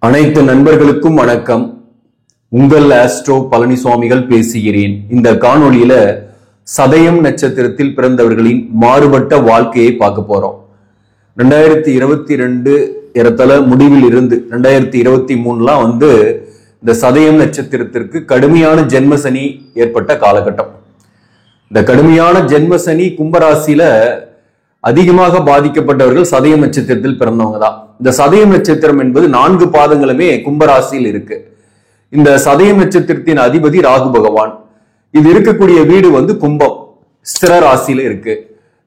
அனைத்து நண்பர்களுக்கும் வணக்கம். உங்கள் ஆஸ்ட்ரோ பழனிசுவாமிகள் பேசுகிறேன். இந்த காணொளியில சதயம் நட்சத்திரத்தில் பிறந்தவர்களின் மாறுபட்ட வாழ்க்கையை பார்க்க போறோம். 2022 ஏறத்தாழ முடிவில் இருந்து 2023 இந்த சதயம் நட்சத்திரத்திற்கு கடுமையான ஜென்மசனி ஏற்பட்ட காலகட்டம். இந்த கடுமையான ஜென்மசனி கும்பராசியில அதிகமாக பாதிக்கப்பட்டவர்கள் சதயம் நட்சத்திரத்தில் பிறந்தவங்க தான். இந்த சதயம் நட்சத்திரம் என்பது 4 பாதங்களுமே கும்பராசியில் இருக்கு. இந்த சதயம் நட்சத்திரத்தின் அதிபதி ராகு பகவான். இது இருக்கக்கூடிய வீடு கும்பம், ஸ்திர ராசியில இருக்கு.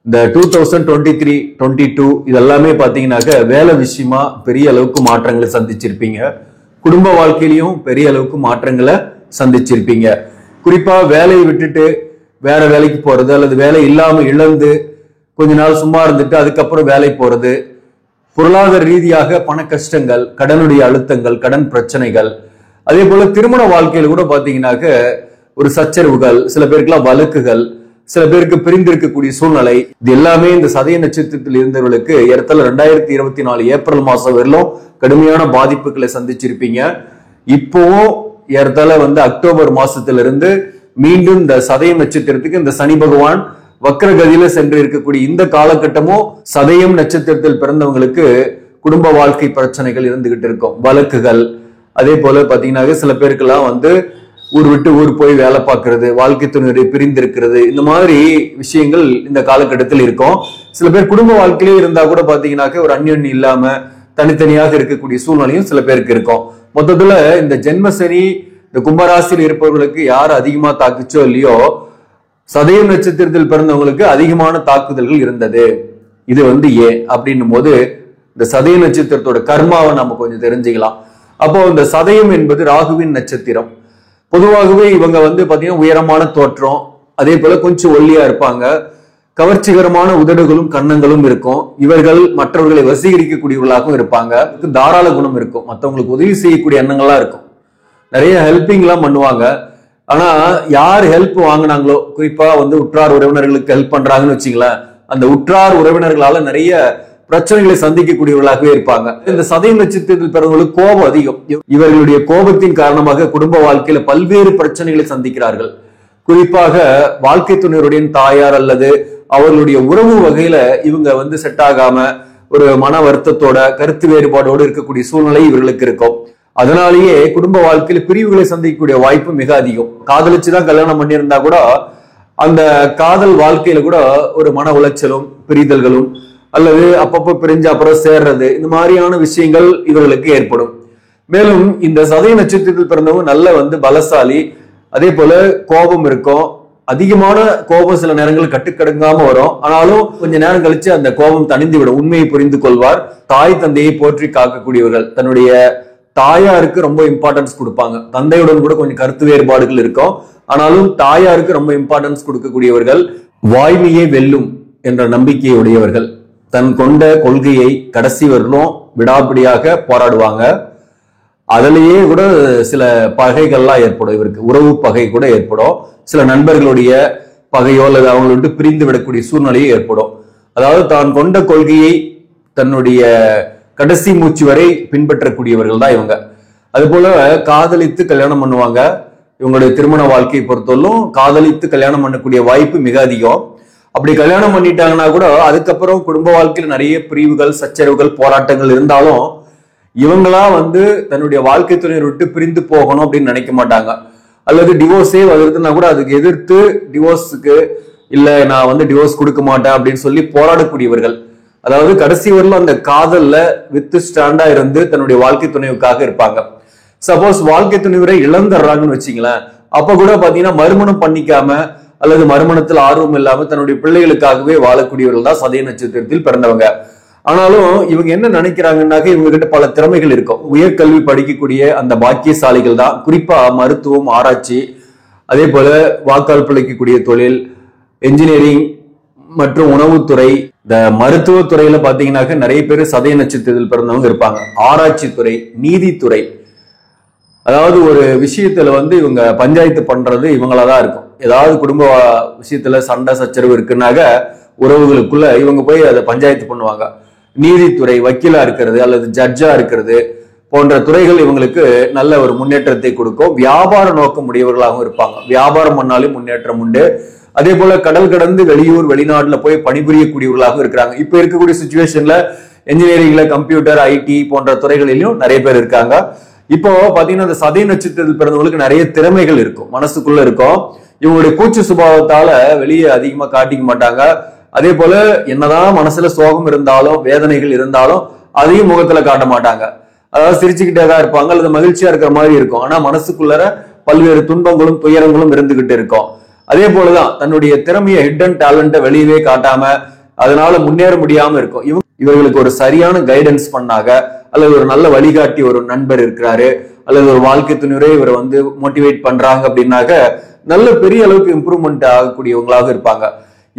இந்த 2023-22 இதெல்லாமே பாத்தீங்கன்னாக்க வேலை விஷயமா பெரிய அளவுக்கு மாற்றங்களை சந்திச்சிருப்பீங்க. குடும்ப வாழ்க்கையிலையும் பெரிய அளவுக்கு மாற்றங்களை சந்திச்சிருப்பீங்க. குறிப்பா வேலையை விட்டுட்டு வேற வேலைக்கு போறது, அல்லது வேலை இல்லாம இழந்து கொஞ்ச நாள் சும்மா இருந்துட்டு அதுக்கப்புறம் வேலை போறது, பொருளாதார ரீதியாக பண கஷ்டங்கள், கடனுடைய அழுத்தங்கள், கடன் பிரச்சனைகள், அதே போல திருமண வாழ்க்கையில கூட பாத்தீங்கன்னாக்க ஒரு சச்சரவுகள், சில பேருக்குலாம் வழக்குகள், சில பேருக்கு பிரிந்திருக்கக்கூடிய சூழ்நிலை, இது எல்லாமே இந்த சதய நட்சத்திரத்தில் இருந்தவர்களுக்கு ஏறத்தாழ 2024 ஏப்ரல் மாசம் வரலும் கடுமையான பாதிப்புகளை சந்திச்சிருப்பீங்க. இப்போவும் ஏறத்தாழ அக்டோபர் மாசத்திலிருந்து மீண்டும் இந்த சதயம் நட்சத்திரத்துக்கு இந்த சனி பகவான் வக்ரகதியில சென்று இருக்கக்கூடிய இந்த காலகட்டமும் சதயம் நட்சத்திரத்தில் பிறந்தவங்களுக்கு குடும்ப வாழ்க்கை பிரச்சனைகள் இருந்துகிட்டு இருக்கும், வழக்குகள். அதே போல பாத்தீங்கன்னா சில பேருக்கெல்லாம் ஊர் விட்டு ஊர் போய் வேலை பார்க்கறது, வாழ்க்கை துணையை பிரிந்திருக்கிறது, இந்த மாதிரி விஷயங்கள் இந்த காலகட்டத்தில் இருக்கும். சில பேர் குடும்ப வாழ்க்கையிலே இருந்தா கூட பாத்தீங்கன்னாக்க ஒரு அந்யோன்யம் இல்லாம தனித்தனியாக இருக்கக்கூடிய சூழ்நிலையும் சில பேருக்கு இருக்கும். மொத்தத்துல இந்த ஜென்மசனி இந்த கும்பராசியில் இருப்பவர்களுக்கு யார் அதிகமா தாக்குச்சோ இல்லையோ, சதயம் நட்சத்திரத்தில் பிறந்தவங்களுக்கு அதிகமான தாக்குதல்கள் இருந்தது. இது ஏன் அப்படின்னும் போது இந்த சதய நட்சத்திரத்தோட கர்மாவை நம்ம கொஞ்சம் தெரிஞ்சுக்கலாம். அப்போ இந்த சதயம் என்பது ராகுவின் நட்சத்திரம். பொதுவாகவே இவங்க பாத்தீங்கன்னா உயரமான தோற்றம், அதே போல கொஞ்சம் ஒல்லியா இருப்பாங்க, கவர்ச்சிகரமான உதடுகளும் கன்னங்களும் இருக்கும். இவர்கள் மற்றவர்களை வசீகரிக்கக்கூடியவர்களாகவும் இருப்பாங்க. தாராள குணம் இருக்கும், மற்றவங்களுக்கு உதவி செய்யக்கூடிய எண்ணங்கள்லாம் இருக்கும், நிறைய ஹெல்பிங் எல்லாம் பண்ணுவாங்க. ஆனா யார் ஹெல்ப் வாங்கினாங்களோ, குறிப்பா உற்றார் உறவினர்களுக்கு ஹெல்ப் பண்றாங்கன்னு வச்சுங்களேன், அந்த உற்றார் உறவினர்களால நிறைய பிரச்சனைகளை சந்திக்கக்கூடியவர்களாகவே இருப்பாங்க. இந்த சதயம் நட்சத்திரத்தில் பிறந்தவர்களுக்கு கோபம் அதிகம். இவர்களுடைய கோபத்தின் காரணமாக குடும்ப வாழ்க்கையில பல்வேறு பிரச்சனைகளை சந்திக்கிறார்கள். குறிப்பாக வாழ்க்கை துணையருடைய தாயார் அல்லது அவர்களுடைய உறவு வகையில இவங்க செட் ஆகாம ஒரு மன வருத்தத்தோட, கருத்து வேறுபாடோடு இருக்கக்கூடிய சூழ்நிலை இவர்களுக்கு இருக்கும். அதனாலேயே குடும்ப வாழ்க்கையில பிரிவுகளை சந்திக்கக்கூடிய வாய்ப்பு மிக அதிகம். காதலிச்சுதான் கல்யாணம் பண்ணியிருந்தா கூட அந்த காதல் வாழ்க்கையில கூட ஒரு மன உளைச்சலும், பிரிதல்களும், அல்லது அப்பப்போ பிரிஞ்சு அப்புறம் சேர்றது, இந்த மாதிரியான விஷயங்கள் இவர்களுக்கு ஏற்படும். மேலும் இந்த சதய நட்சத்திரத்தில் பிறந்தவங்க நல்ல பலசாலி, அதே போல கோபம் இருக்கும். அதிகமான கோபம் சில நேரங்கள் கட்டுக்கடங்காம வரும். ஆனாலும் கொஞ்ச நேரம் கழிச்சு அந்த கோபம் தணிந்து விடும். உண்மையை புரிந்து கொள்வார். தாய் தந்தையை போற்றி காக்கக்கூடியவர்கள். தன்னுடைய தாயாருக்கு ரொம்ப இம்பார்ட்டன்ஸ் கொடுப்பாங்க. தந்தையுடன் கூட கொஞ்சம் கருத்து வேறுபாடுகள் இருக்கும், ஆனாலும் தாயாருக்கு ரொம்ப இம்பார்ட்டன்ஸ் கொடுக்கக்கூடியவர்கள். வாய்மையே வெல்லும் என்ற நம்பிக்கையை உடையவர்கள். தன் கொண்ட கொள்கையை கடைசி வரலும் விடாப்பிடியாக போராடுவாங்க. அதிலேயே கூட சில பகைகள்லாம் ஏற்படும். இவருக்கு உறவு பகை கூட ஏற்படும். சில நண்பர்களுடைய பகையோ அல்லது அவங்களோட பிரிந்து விடக்கூடிய சூழ்நிலையும் ஏற்படும். அதாவது தான் கொண்ட கொள்கையை தன்னுடைய கடைசி மூச்சு வரை பின்பற்றக்கூடியவர்கள் தான் இவங்க. அது போல காதலித்து கல்யாணம் பண்ணுவாங்க. இவங்களுடைய திருமண வாழ்க்கையை பொறுத்தவரைக்கும் காதலித்து கல்யாணம் பண்ணக்கூடிய வாய்ப்பு மிக அதிகம். அப்படி கல்யாணம் பண்ணிட்டாங்கன்னா கூட அதுக்கப்புறம் குடும்ப வாழ்க்கையில் நிறைய பிரிவுகள், சச்சரவுகள், போராட்டங்கள் இருந்தாலும் இவங்களா தன்னுடைய வாழ்க்கை துணையை விட்டு பிரிந்து போகணும் அப்படின்னு நினைக்க மாட்டாங்க. அல்லது டிவோர்ஸே வருதுன்னா கூட அதுக்கு எதிர்த்து டிவோர்ஸுக்கு இல்ல நான் டிவோர்ஸ் கொடுக்க மாட்டேன் அப்படின்னு சொல்லி போராடக்கூடியவர்கள். அதாவது கடைசி வரலும் அந்த காதல்ல வித்து ஸ்டாண்டா இருந்து தன்னுடைய வாழ்க்கை துணைவுக்காக இருப்பாங்க. சப்போஸ் வாழ்க்கை துணைவரை இழந்துடுறாங்கன்னு வச்சுங்களேன், அப்ப கூட பாத்தீங்கன்னா மறுமணம் பண்ணிக்காம அல்லது மறுமணத்தில் ஆர்வம் இல்லாம தன்னுடைய பிள்ளைகளுக்காகவே வாழக்கூடியவர்கள் தான் சதய நட்சத்திரத்தில் பிறந்தவங்க. ஆனாலும் இவங்க என்ன நினைக்கிறாங்கன்னாக்க இவங்க கிட்ட பல திறமைகள் இருக்கும். உயர்கல்வி படிக்கக்கூடிய அந்த பாக்கியசாலிகள் தான். குறிப்பா மருத்துவம், ஆராய்ச்சி, அதே போல வாக்கால் பிழைக்கக்கூடிய தொழில், என்ஜினியரிங் மற்றும் உணவுத்துறை. இந்த மருத்துவத்துறையில பாத்தீங்கன்னாக்க நிறைய பேர் சதய நட்சத்திரத்தில் பிறந்தவங்க இருப்பாங்க. ஆராய்ச்சி துறை, நீதித்துறை, அதாவது ஒரு விஷயத்துல இவங்க பஞ்சாயத்து பண்றது இவங்களாதான் இருக்கும். ஏதாவது குடும்ப விஷயத்துல சண்டை சச்சரவு இருக்குன்னாக்க உறவுகளுக்குள்ள இவங்க போய் அதை பஞ்சாயத்து பண்ணுவாங்க. நீதித்துறை, வக்கீலா இருக்கிறது அல்லது ஜட்ஜா இருக்கிறது, போன்ற துறைகள் இவங்களுக்கு நல்ல ஒரு முன்னேற்றத்தை கொடுக்கும். வியாபார நோக்கம் உடையவர்களாகவும் இருப்பாங்க. வியாபாரம் பண்ணாலும் முன்னேற்றம் உண்டு. அதே போல கடல் கடந்து வெளியூர் வெளிநாட்டுல போய் பணிபுரியக்கூடியவர்களாகவும் இருக்கிறாங்க. இப்ப இருக்கக்கூடிய சுச்சுவேஷன்ல என்ஜினியரிங்ல கம்ப்யூட்டர், ஐடி போன்ற துறைகளிலும் நிறைய பேர் இருக்காங்க. இப்போ பாத்தீங்கன்னா இந்த சதய நட்சத்திரத்தில் பிறந்தவங்களுக்கு நிறைய திறமைகள் இருக்கும், மனசுக்குள்ள இருக்கும். இவங்களுடைய கூச்ச சுபாவத்தால வெளியே அதிகமா காட்டிக்க மாட்டாங்க. அதே போல என்னதான் மனசுல சோகம் இருந்தாலும் வேதனைகள் இருந்தாலும் அதையும் முகத்துல காட்ட மாட்டாங்க. அதாவது சிரிச்சுக்கிட்டே தான் இருப்பாங்க அல்லது மகிழ்ச்சியா இருக்கிற மாதிரி இருக்கும். ஆனா மனசுக்குள்ளர பல்வேறு துன்பங்களும் துயரங்களும் இருந்துகிட்டு இருக்கும். அதே போலதான் தன்னுடைய திறமையை ஹிடன் டேலண்ட்டை வெளியவே காட்டாம அதனால முன்னேற முடியாம இருக்கும். இவர்களுக்கு ஒரு சரியான கைடன்ஸ் பண்ணாங்க அல்லது ஒரு நல்ல வழிகாட்டி ஒரு நண்பர் இருக்கிறாரு அல்லது ஒரு வாழ்க்கை துணிவரே இவரை வந்து மோட்டிவேட் பண்றாங்க அப்படின்னாக்க நல்ல பெரிய அளவுக்கு இம்ப்ரூவ்மெண்ட் ஆகக்கூடியவங்களாக இருப்பாங்க.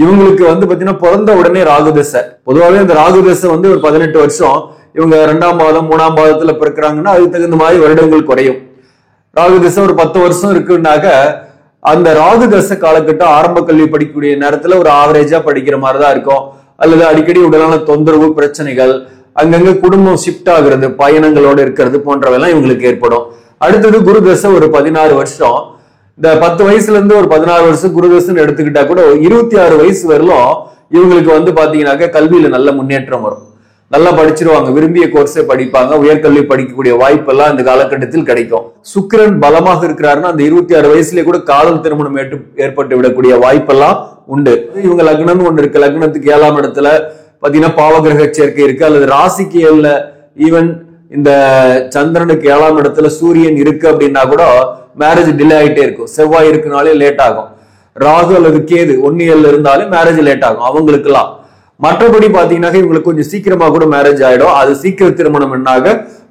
இவங்களுக்கு வந்து பாத்தீங்கன்னா பிறந்த உடனே ராகுதசை. பொதுவாகவே இந்த ராகுதசை வந்து ஒரு 18 வருஷம், இவங்க 2ஆம் பாதம் 3ஆம் பாதத்துல பிறக்கிறாங்கன்னா அதுக்கு தகுந்த மாதிரி வருடங்கள் குறையும். ராகுதசை ஒரு 10 வருஷம் இருக்குன்னாக்க அந்த ராகுதசை காலகட்டம் ஆரம்ப கல்வி படிக்கக்கூடிய நேரத்துல ஒரு ஆவரேஜா படிக்கிற மாதிரிதான் இருக்கும். அல்லது அடிக்கடி உடலான தொந்தரவு பிரச்சனைகள், அங்கங்க குடும்பம் ஷிஃப்ட் ஆகுறது, பயணங்களோட இருக்கிறது போன்றவெல்லாம் இவங்களுக்கு ஏற்படும். அடுத்தது குருதசை ஒரு 16 வருஷம். இந்த 10 வயசுல இருந்து ஒரு 16 வருஷம் குருதசைன்னு எடுத்துக்கிட்டா கூட 26 வயசு வரலும் இவங்களுக்கு வந்து பாத்தீங்கன்னாக்க கல்வியில நல்ல முன்னேற்றம் வரும். நல்லா படிச்சிருவாங்க, விரும்பிய கோர்ஸை படிப்பாங்க, உயர்கல்வி படிக்கக்கூடிய வாய்ப்பு எல்லாம் இந்த காலகட்டத்தில் கிடைக்கும். சுக்கிரன் பலமாக இருக்கிறாருன்னா அந்த 26 வயசுலயே கூட காதல் திருமணம் ஏற்பட்டு விடக்கூடிய வாய்ப்பெல்லாம் உண்டு. இவங்க லக்னம்னு ஒண்ணு இருக்கு, லக்னத்துக்கு 7ஆம் இடத்துல பாத்தீங்கன்னா பாவகிரக சேர்க்கை இருக்கு, அல்லது ராசிக்கு 7ல ஈவன் இந்த சந்திரனுக்கு 7ஆம் இடத்துல சூரியன் இருக்கு அப்படின்னா கூட மேரேஜ் டிலே ஆயிட்டே இருக்கும். செவ்வாய் இருக்குனாலே லேட் ஆகும். ராகு அல்லது கேது 1 இருந்தாலே மேரேஜ் லேட் ஆகும் அவங்களுக்கு எல்லாம். மற்றபடி பாத்தீங்கன்னா இவங்களுக்கு கொஞ்சம் சீக்கிரமா கூட மேரேஜ் ஆயிடும். அது சீக்கிர திருமணம் என்னாக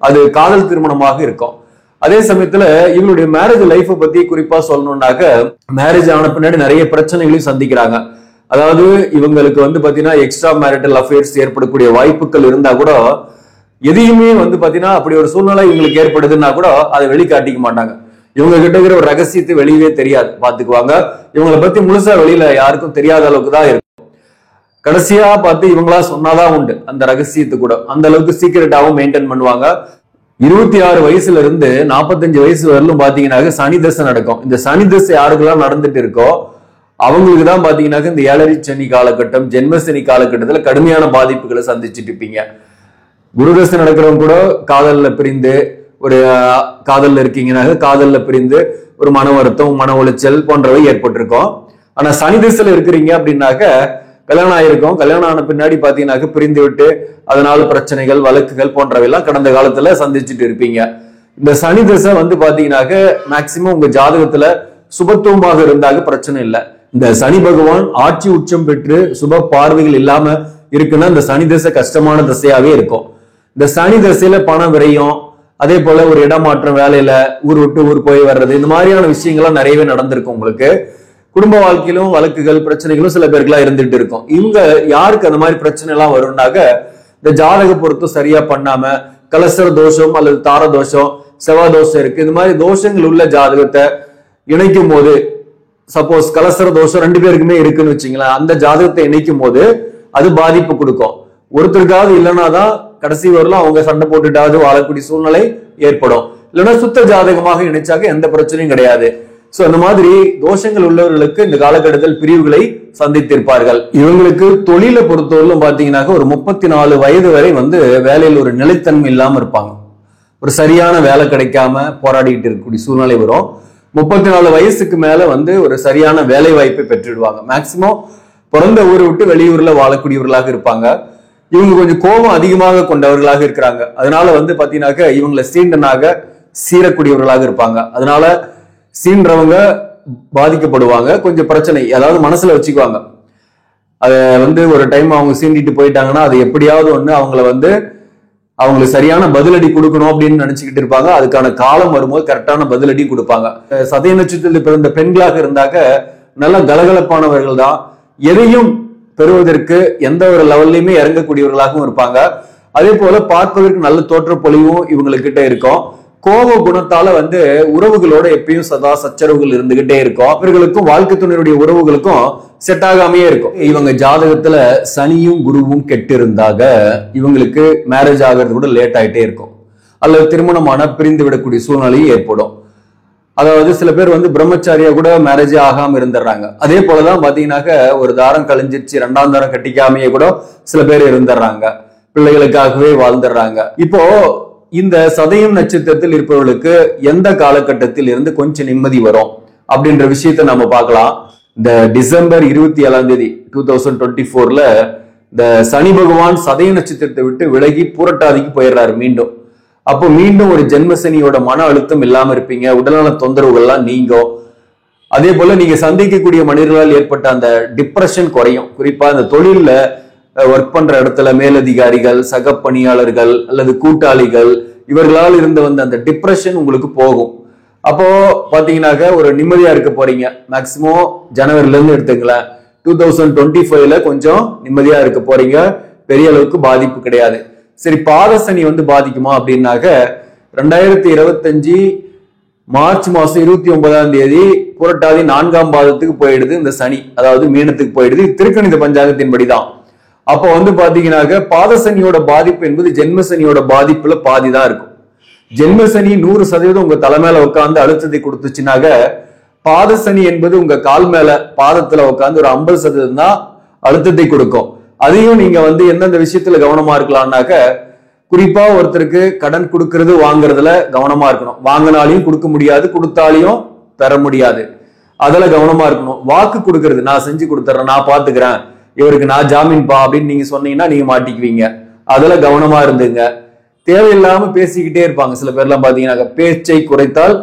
அது காதல் திருமணமாக இருக்கும். அதே சமயத்துல இவங்களுடைய மேரேஜ் லைஃபை பத்தி குறிப்பா சொல்லணும்னாக்க மேரேஜ் ஆன பின்னாடி நிறைய பிரச்சனைகளையும் சந்திக்கிறாங்க. அதாவது இவங்களுக்கு வந்து பாத்தீங்கன்னா எக்ஸ்ட்ரா மேரிட்டல் அஃபேர்ஸ் ஏற்படக்கூடிய வாய்ப்புகள் இருந்தா கூட எதையுமே வந்து பாத்தீங்கன்னா அப்படி ஒரு சூழ்நிலை இவங்களுக்கு ஏற்படுதுன்னா கூட அதை வெளிக்காட்டிக்க மாட்டாங்க. இவங்க கிட்ட இருக்கிற ஒரு ரகசியத்தை வெளியவே தெரியாது, பாத்துக்குவாங்க. இவங்களை பத்தி முழுசா வெளியில யாருக்கும் தெரியாத அளவுக்கு தான் இருக்கும். கடைசியா பார்த்து இவங்களா சொன்னாதான் உண்டு அந்த ரகசியத்தை கூட. அந்த அளவுக்கு சீக்கிரட்டாவும் மெயின்டைன் பண்ணுவாங்க. 26 வயசுல இருந்து 45 வயசு வரலும் பாத்தீங்கன்னாக்க சனி தசை நடக்கும். இந்த சனி தசை யாருக்கெல்லாம் நடந்துட்டு இருக்கோ அவங்களுக்கு தான் பாத்தீங்கன்னாக்க இந்த 7 சனி காலகட்டம், ஜென்மசனி காலகட்டத்துல கடுமையான பாதிப்புகளை சந்திச்சுட்டு இருப்பீங்க. குருதசை நடக்கிறவங்க கூட காதல்ல பிரிந்து ஒரு காதல்ல இருக்கீங்கன்னாக்க காதல்ல பிரிந்து ஒரு மன வருத்தம், மன உளைச்சல் போன்றவை ஏற்பட்டிருக்கும். ஆனா சனி திசையில இருக்கிறீங்க அப்படின்னாக்க கல்யாணம் ஆயிருக்கும், கல்யாணம் ஆன பின்னாடி பாத்தீங்கன்னாக்க பிரிந்து விட்டு அதனால பிரச்சனைகள் வழக்குகள் போன்றவையெல்லாம் கடந்த காலத்துல சந்திச்சுட்டு இருப்பீங்க. இந்த சனி திசை வந்து பாத்தீங்கன்னாக்க மேக்சிமம் உங்க ஜாதகத்துல சுபத்துவமாக இருந்தாக்க பிரச்சனை இல்லை. இந்த சனி பகவான் ஆட்சி உச்சம் பெற்று சுப பார்வைகள் இல்லாம இருக்குன்னா இந்த சனி திசை கஷ்டமான திசையாவே இருக்கும். இந்த சனி திசையில பண விரயம், அதே போல ஒரு இடமாற்றம், வேலையில ஊர் விட்டு ஊர் போய் வர்றது, இந்த மாதிரியான விஷயங்கள்லாம் நிறையவே நடந்திருக்கும் உங்களுக்கு. குடும்ப வாழ்க்கையிலும் வழக்குகள் பிரச்சனைகளும் சில பேருக்குலாம் இருந்துட்டு இருக்கும். இவங்க யாருக்கு அந்த மாதிரி பிரச்சனை எல்லாம் வரும்னாக்க இந்த ஜாதக பொருத்தம் சரியா பண்ணாம கலசர தோஷம் அல்லது தார தோஷம், செவ்வாய் தோஷம் இருக்கு, இந்த மாதிரி தோஷங்கள் உள்ள ஜாதகத்தை இணைக்கும் போது, சப்போஸ் கலசர தோஷம் 2 பேருக்குமே இருக்குன்னு வச்சுங்களேன், அந்த ஜாதகத்தை இணைக்கும் போது அது பாதிப்பு கொடுக்கும். ஒருத்தருக்காவது இல்லைன்னாதான் கடைசி வரலாம் அவங்க சண்டை போட்டுட்டாவது வாழக்கூடிய சூழ்நிலை ஏற்படும். இல்லைன்னா சுத்த ஜாதகமாக இணைச்சாக்க எந்த பிரச்சனையும் கிடையாது. சோ அந்த மாதிரி தோஷங்கள் உள்ளவர்களுக்கு இந்த காலகட்டத்தில் பிரிவுகளை சந்தித்திருப்பார்கள். இவங்களுக்கு தொழிலை பொறுத்தவரையிலும் பாத்தீங்கன்னாக்க ஒரு 34 வயது வரை வந்து வேலையில் ஒரு நிலைத்தன்மை இல்லாம இருப்பாங்க. ஒரு சரியான வேலை கிடைக்காம போராடிட்டு இருக்கக்கூடிய சூழ்நிலை வரும். 34 வயசுக்கு மேல வந்து ஒரு சரியான வேலை வாய்ப்பை பெற்றுடுவாங்க. மேக்சிமம் பிறந்த ஊரை விட்டு வெளியூர்ல வாழக்கூடியவர்களாக இருப்பாங்க. இவங்க கொஞ்சம் கோபம் அதிகமாக கொண்டவர்களாக இருக்கிறாங்க. அதனால வந்து பாத்தீங்கன்னாக்க இவங்களை சீண்டனாக சீரக்கூடியவர்களாக இருப்பாங்க. அதனால சீன்றவங்க பாதிக்கப்படுவாங்க. கொஞ்சம் பிரச்சனை அதாவது மனசுல வச்சுக்குவாங்க. அத வந்து ஒரு டைம் அவங்க சீண்டிட்டு போயிட்டாங்கன்னா அது எப்படியாவது ஒண்ணு அவங்களுக்கு சரியான பதிலடி கொடுக்கணும் அப்படின்னு நினைச்சுக்கிட்டு இருப்பாங்க. அதுக்கான காலம் வரும்போது கரெக்டான பதிலடி கொடுப்பாங்க. சதய நட்சத்திரத்தில் பிறந்த பெண்களாக இருந்தாக்க நல்ல கலகலப்பானவர்கள் தான். எதையும் பெறுவதற்கு எந்த ஒரு லெவல்லையுமே இறங்கக்கூடியவர்களாகவும் இருப்பாங்க. அதே போல பார்ப்பதற்கு நல்ல தோற்றப்பொழிவும் இவங்ககிட்ட இருக்கும். கோப குணத்தால வந்து உறவுகளோட எப்பயும் சதா சச்சரவுகள் இருந்துகிட்டே இருக்கும். இவர்களுக்கும் வாழ்க்கை துணையுடைய உறவுகளுக்கும் செட் ஆகாமையே இருக்கும். இவங்க ஜாதகத்துல சனியும் குருவும் கெட்டு இருந்தாக இவங்களுக்கு மேரேஜ் ஆகிறது கூட லேட் ஆயிட்டே இருக்கும். அல்லது திருமணமான பிரிந்து விடக்கூடிய சூழ்நிலையும் ஏற்படும். அதாவது சில பேர் வந்து பிரம்மச்சாரியா கூட மேரேஜ் ஆகாம இருந்துடுறாங்க. அதே போலதான் பாத்தீங்கன்னாக்க ஒரு தாரம் கழிஞ்சிருச்சு, 2ஆம் தாரம் கட்டிக்காமையே கூட சில பேர் இருந்துடுறாங்க, பிள்ளைகளுக்காகவே வாழ்ந்துடுறாங்க. இப்போ இந்த சதயம் நட்சத்திரத்தில் இருப்பவர்களுக்கு எந்த காலகட்டத்தில் இருந்து கொஞ்சம் நிம்மதி வரும் அப்படின்ற விஷயத்த நம்ம பார்க்கலாம். இந்த டிசம்பர் 27 2024ல இந்த சனி பகவான் சதய நட்சத்திரத்தை விட்டு விலகி பூரட்டாதிக்கு போயிடுறாரு மீண்டும். அப்போ மீண்டும் ஒரு ஜென்மசனியோட மன அழுத்தம் இல்லாம இருப்பீங்க, உடல்நல தொந்தரவுகள்லாம் நீங்கும். அதே போல நீங்க சந்திக்கக்கூடிய மனிதர்களால் ஏற்பட்ட அந்த டிப்ரெஷன் குறையும். குறிப்பா இந்த தொழில்ல ஒர்க் பண்ற இடத்துல மேலதிகாரிகள், சக பணியாளர்கள் அல்லது கூட்டாளிகள் இவர்களால் இருந்து வந்த அந்த டிப்ரெஷன் உங்களுக்கு போகும். அப்போ பாத்தீங்கன்னாக்க ஒரு நிம்மதியா இருக்க போறீங்க. மேக்சிமம் ஜனவரில இருந்து எடுத்துக்கலாம், 2025ல கொஞ்சம் நிம்மதியா இருக்க போறீங்க, பெரிய அளவுக்கு பாதிப்பு கிடையாது. சரி, பாதசனி வந்து பாதிக்குமா அப்படின்னாக்க 2025 மார்ச் மாசம் 29ஆம் தேதி புரட்டாதி 4ஆம் பாதத்துக்கு போயிடுது இந்த சனி, அதாவது மீனத்துக்கு போயிடுது. திருக்கணித பஞ்சாங்கத்தின் படிதான். அப்போ வந்து பாத்தீங்கன்னாக்க பாதசனியோட பாதிப்பு என்பது ஜென்மசனியோட பாதிப்புல பாதி தான் இருக்கும். ஜென்மசனி 100% உங்க தலை மேல உட்காந்து அழுத்தத்தை கொடுத்துச்சுனாக்க, பாதசனி என்பது உங்க கால் மேல பாதத்துல உட்காந்து ஒரு 50% தான் அழுத்தத்தை கொடுக்கும். அதையும் நீங்க வந்து எந்தெந்த விஷயத்துல கவனமா இருக்கலாம்னாக்க, குறிப்பா ஒருத்தருக்கு கடன் கொடுக்கறது வாங்குறதுல கவனமா இருக்கணும். வாங்கினாலையும் கொடுக்க முடியாது, கொடுத்தாலையும் தர முடியாது, அதுல கவனமா இருக்கணும். வாக்கு கொடுக்கறது, நான் செஞ்சு கொடுத்துறேன், நான் பாத்துக்கிறேன், இவருக்கு நான் ஜாமீன் பா அப்படின்னு நீங்க சொன்னீங்கன்னா நீங்க மாட்டிக்குவீங்க, அதுல கவனமா இருந்துங்க. தேவையில்லாம பேசிக்கிட்டே இருப்பாங்க சில பேர்லாம் பாத்தீங்கன்னா. பேச்சை குறைத்தால்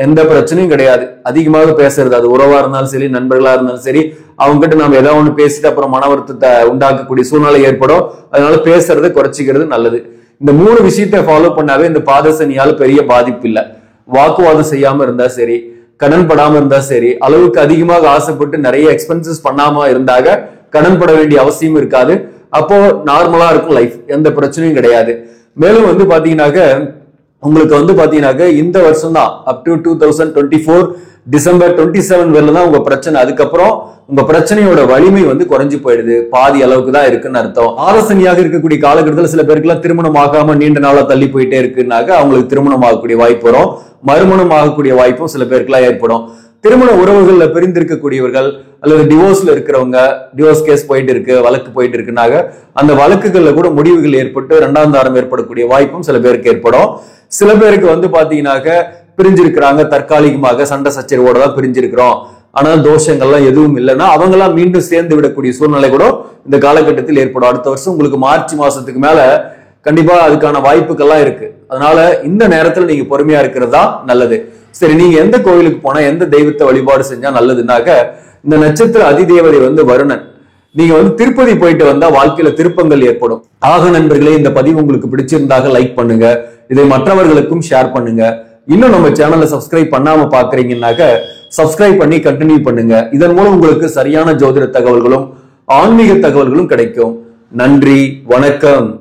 எந்த பிரச்சனையும் கிடையாது. அதிகமாக பேசுறது, அது உறவா இருந்தாலும் சரி, நண்பர்களா இருந்தாலும் சரி, அவங்க கிட்ட நம்ம ஏதாவது ஒண்ணு பேசிட்டு அப்புறம் மன வருத்தத்தை உண்டாக்கக்கூடிய சூழ்நிலை ஏற்படும். அதனால பேசுறதை குறைச்சிக்கிறது நல்லது. இந்த 3 விஷயத்தை ஃபாலோ பண்ணாவே இந்த பாதசனியால பெரிய பாதிப்பு இல்லை. வாக்குவாதம் செய்யாம இருந்தா சரி, கடன் படாம இருந்தா சரி, அளவுக்கு அதிகமாக ஆசைப்பட்டு நிறைய எக்ஸ்பென்சஸ் பண்ணாம இருந்தாக கடன் பட வேண்டிய அவசியம் இருக்காது. அப்போ நார்மலா இருக்கும் லைஃப், எந்த பிரச்சனையும் கிடையாது. மேலும் வந்து பாத்தீங்கன்னாக்க உங்களுக்கு வந்து பாத்தீங்கன்னாக்க இந்த வருஷம் தான் அப் டு 2024 டிசம்பர் 27 வரல தான் உங்க பிரச்சனை. அதுக்கப்புறம் உங்க பிரச்சனையோட வலிமை வந்து குறைஞ்சு போயிடுது, பாதி அளவுக்கு தான் இருக்குன்னு அர்த்தம். ஆலோசனையாக இருக்கக்கூடிய காலகட்டத்தில் சில பேருக்கு எல்லாம் திருமணம் ஆகாம நீண்ட நாளா தள்ளி போயிட்டே இருக்குன்னாக்க அவங்களுக்கு திருமணம் ஆகக்கூடிய வாய்ப்பு வரும். மறுமணம் ஆகக்கூடிய வாய்ப்பும் சில பேருக்கு எல்லாம் ஏற்படும். திருமண உறவுகள்ல பிரிந்திருக்கக்கூடியவர்கள் அல்லது டிவோர்ஸ்ல இருக்கிறவங்க, டிவோர்ஸ் கேஸ் போயிட்டு இருக்கு, வழக்கு போயிட்டு இருக்குனாக அந்த வழக்குகள்ல கூட முடிவுகள் ஏற்பட்டு 2ஆம் தாரம் ஏற்படக்கூடிய வாய்ப்பும் சில பேருக்கு ஏற்படும். சில பேருக்கு வந்து பாத்தீங்கன்னாக்க பிரிஞ்சிருக்கிறாங்க, தற்காலிகமாக சண்டை சச்சரவோட தான் பிரிஞ்சிருக்கிறோம், ஆனால் தோஷங்கள்லாம் எதுவும் இல்லைன்னா அவங்க எல்லாம் மீண்டும் சேர்ந்து விடக்கூடிய சூழ்நிலை கூட இந்த காலகட்டத்தில் ஏற்படும். அடுத்த வருஷம் உங்களுக்கு மார்ச் மாசத்துக்கு மேல கண்டிப்பா அதுக்கான வாய்ப்புகள்லாம் இருக்கு. அதனால இந்த நேரத்துல நீங்க பொறுமையா இருக்கிறது தான் நல்லது. சரி, நீங்க எந்த கோவிலுக்கு போனா எந்த தெய்வத்தை வழிபாடு செஞ்சா நல்லதுன்னாக்க, இந்த நட்சத்திர அதிதேவதை வந்து வருணன். நீங்க வந்து திருப்பதி போயிட்டு வந்தா வாழ்க்கையில திருப்பங்கள் ஏற்படும். ஆக நண்பர்களே, இந்த பதிவு உங்களுக்கு பிடிச்சிருந்தாக லைக் பண்ணுங்க, இதை மற்றவர்களுக்கும் ஷேர் பண்ணுங்க. இன்னும் நம்ம சேனலை சப்ஸ்கிரைப் பண்ணாம பாக்குறீங்கன்னாக்க சப்ஸ்கிரைப் பண்ணி கண்டினியூ பண்ணுங்க. இதன் மூலம் உங்களுக்கு சரியான ஜோதிட தகவல்களும் ஆன்மீக தகவல்களும் கிடைக்கும். நன்றி, வணக்கம்.